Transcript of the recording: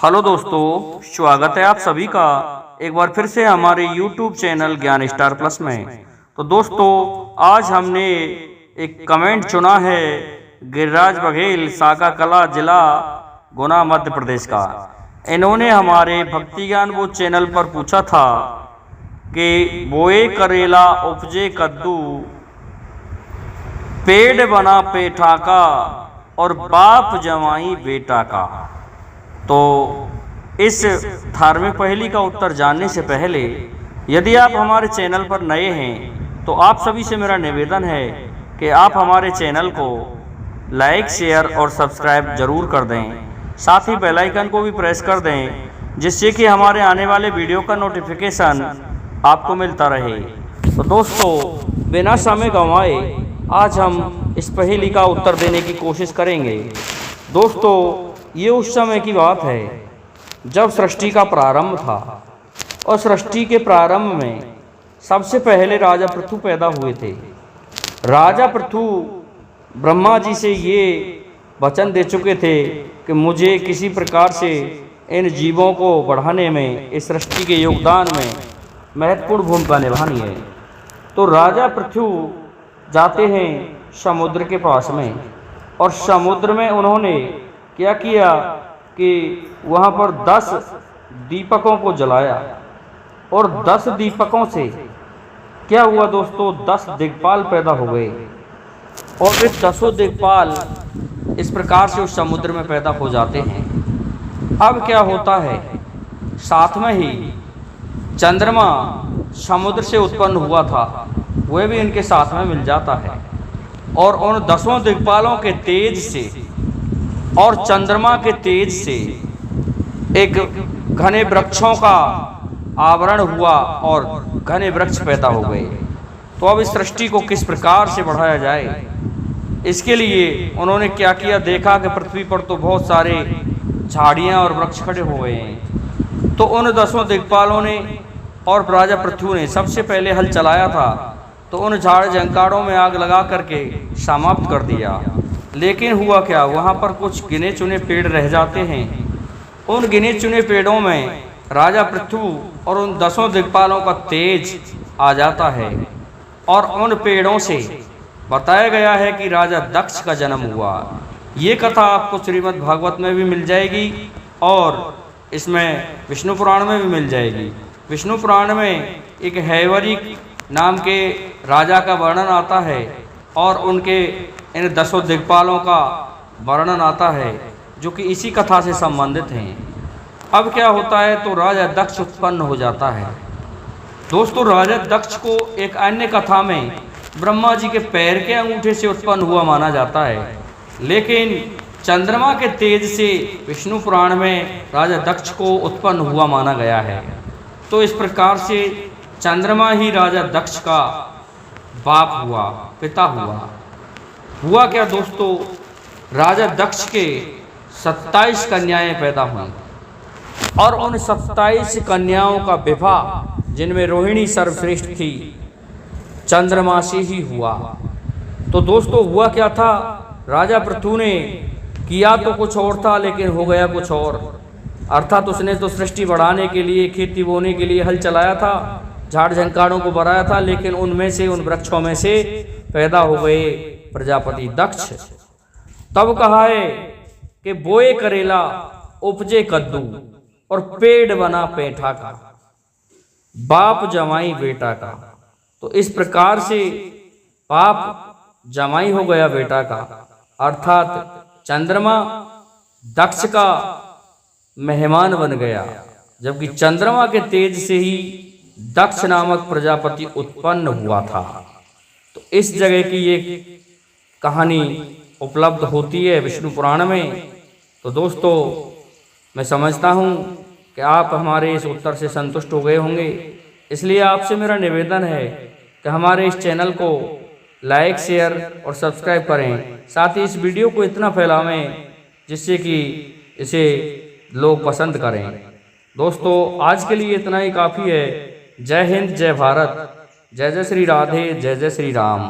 Hello दोस्तों, स्वागत है आप सभी का एक बार फिर से हमारे YouTube चैनल ज्ञान स्टार प्लस में। तो दोस्तों, आज हमने एक कमेंट चुना है गिरिराज बघेल, साका कला, जिला गुना, मध्य प्रदेश का। इन्होंने हमारे भक्ति ज्ञान वो चैनल पर पूछा था कि बोए करेला उपजे कद्दू, पेड़ बना पेठा का और बाप जमाई बेटा का। तो इस धार्मिक पहेली का उत्तर जानने से पहले यदि आप हमारे चैनल पर नए हैं तो आप सभी से मेरा निवेदन है कि आप हमारे चैनल को लाइक, शेयर और सब्सक्राइब जरूर कर दें। साथ ही बेल आइकन को भी प्रेस कर दें, जिससे कि हमारे आने वाले वीडियो का नोटिफिकेशन आपको मिलता रहे। तो दोस्तों, बिना समय गंवाए आज हम इस पहेली का उत्तर देने की कोशिश करेंगे। दोस्तों, ये उस समय की बात है जब सृष्टि का प्रारंभ था और सृष्टि के प्रारंभ में सबसे पहले राजा पृथु पैदा हुए थे। राजा पृथु ब्रह्मा जी से ये वचन दे चुके थे कि मुझे किसी प्रकार से इन जीवों को बढ़ाने में, इस सृष्टि के योगदान में महत्वपूर्ण भूमिका निभानी है। तो राजा पृथु जाते हैं समुद्र के पास में, और समुद्र में उन्होंने क्या किया कि वहाँ पर 10 दीपकों को जलाया, और 10 दीपकों से क्या हुआ दोस्तों, 10 दिक्पाल पैदा हो गए। और वे 10 दिक्पाल इस प्रकार से उस समुद्र में पैदा हो जाते हैं। अब क्या होता है, साथ में ही चंद्रमा समुद्र से उत्पन्न हुआ था, वह भी इनके साथ में मिल जाता है। और उन 10 दिक्पालों के तेज से और चंद्रमा के तेज से एक घने वृक्षों का आवरण हुआ और घने वृक्ष पैदा हो गए। तो अब इस सृष्टि को किस प्रकार से बढ़ाया जाए, इसके लिए उन्होंने क्या किया, देखा कि पृथ्वी पर तो बहुत सारे झाड़ियाँ और वृक्ष खड़े हो गए हैं। तो उन 10 दिक्पालों ने और राजा पृथु ने सबसे पहले हल चलाया था, तो उन झाड़ झंकारों में आग लगा करके समाप्त कर दिया। लेकिन हुआ क्या, वहाँ पर कुछ गिने चुने पेड़ रह जाते हैं। उन गिने चुने पेड़ों में राजा पृथु और उन 10 दिक्पालों का तेज आ जाता है, और उन पेड़ों से बताया गया है कि राजा दक्ष का जन्म हुआ। ये कथा आपको श्रीमद् भागवत में भी मिल जाएगी और इसमें विष्णु पुराण में भी मिल जाएगी। विष्णु पुराण में एक हैवरिक नाम के राजा का वर्णन आता है, और उनके इन 10 दिक्पालों का वर्णन आता है, जो कि इसी कथा से संबंधित हैं। अब क्या होता है, तो राजा दक्ष उत्पन्न हो जाता है। दोस्तों, राजा दक्ष को एक अन्य कथा में ब्रह्मा जी के पैर के अंगूठे से उत्पन्न हुआ माना जाता है, लेकिन चंद्रमा के तेज से विष्णु पुराण में राजा दक्ष को उत्पन्न हुआ माना गया है। तो इस प्रकार से चंद्रमा ही राजा दक्ष का बाप हुआ, पिता हुआ। हुआ क्या दोस्तों, राजा दक्ष के 27 कन्याएं पैदा हुई, और उन 27 कन्याओं का विवाह, जिनमें रोहिणी सर्वश्रेष्ठ थी, चंद्रमा से ही हुआ। तो दोस्तों, हुआ क्या था, राजा पृथु ने किया तो कुछ और था, लेकिन हो गया कुछ और। अर्थात उसने तो सृष्टि बढ़ाने के लिए, खेती बोने के लिए हल चलाया था, झाड़ झंकारों को बढ़ाया था, लेकिन उनमें से, उन वृक्षों में से पैदा हो गए प्रजापति दक्ष। तब कहा है कि बोए करेला उपजे कद्दू, और पेड़ बना पेठा का, बाप जमाई बेटा का। तो इस प्रकार से बाप जमाई हो गया बेटा का, अर्थात चंद्रमा दक्ष का मेहमान बन गया, जबकि चंद्रमा के तेज से ही दक्ष नामक प्रजापति उत्पन्न हुआ था। तो इस जगह की ये कहानी उपलब्ध होती है विष्णु पुराण में। तो दोस्तों, मैं समझता हूँ कि आप हमारे इस उत्तर से संतुष्ट हो गए होंगे, इसलिए आपसे मेरा निवेदन है कि हमारे इस चैनल को लाइक, शेयर और सब्सक्राइब करें। साथ ही इस वीडियो को इतना फैलावें जिससे कि इसे लोग पसंद करें। दोस्तों, आज के लिए इतना ही काफ़ी है। जय हिंद, जय भारत, जय जय श्री राधे, जय जय श्री राम।